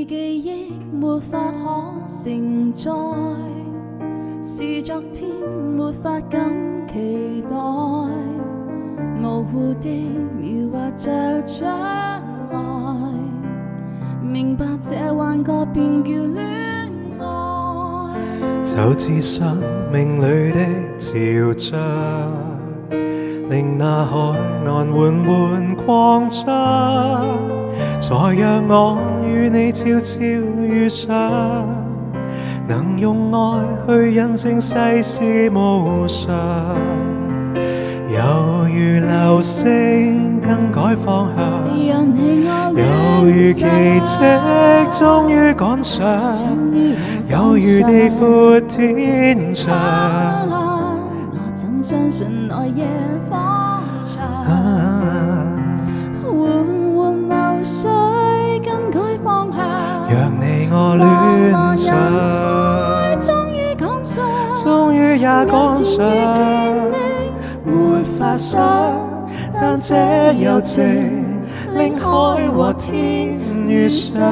記憶沒法可承載，是昨天沒法敢期待，模糊地描畫着將來，明白這幻覺便叫戀愛。就似生命裏的潮漲，令那海岸緩緩擴張，再讓我與你悄悄遇上，能用愛去印證世事無常，猶如流星更改方向，讓你我猶如奇蹟終於趕上，有如地闊天長，我怎相信來夜方長，緩緩流水更改方向，讓你我戀上，終於趕上，終於也趕上，沒法想，但這友情令海和天遇上。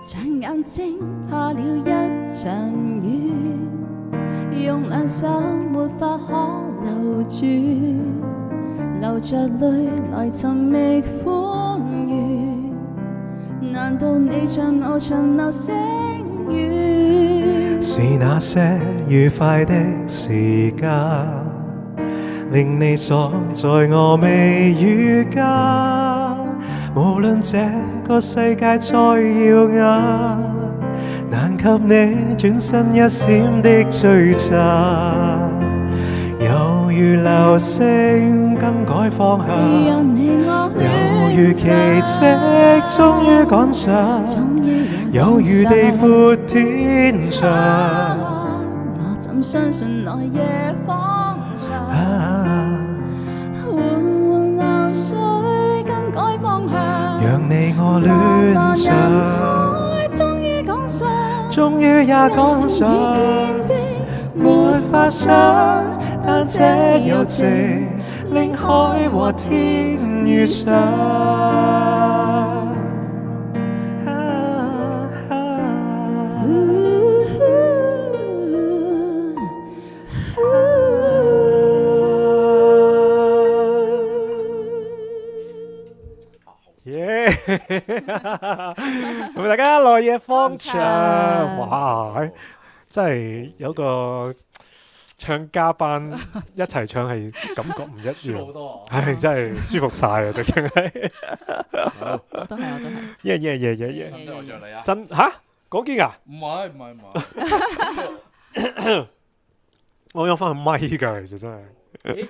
像眼睛下了一場雨，用兩手沒法可留住，流着淚來尋覓歡愉，難道你像我長流星雨？是那些愉快的時間，令你鎖在我眉宇間，無論這個世界再耀眼，難及你轉身一閃的璀璨，猶如流星更改方向，猶如奇蹟終於趕上，猶如地闊天長，我怎相信來夜方長，緩緩流水更改方向，讓你我戀上，終於趕上，終於也趕上，沒法想，但這友情令海和天遇上。同大家來夜方長，哇！真係有個唱家班一齊唱係感覺唔一樣，好多係真係舒服晒啊！直情係，我都係，耶！真係我着你啊！真嚇講堅啊！唔係，我有翻個咪㗎，其實真係。咦，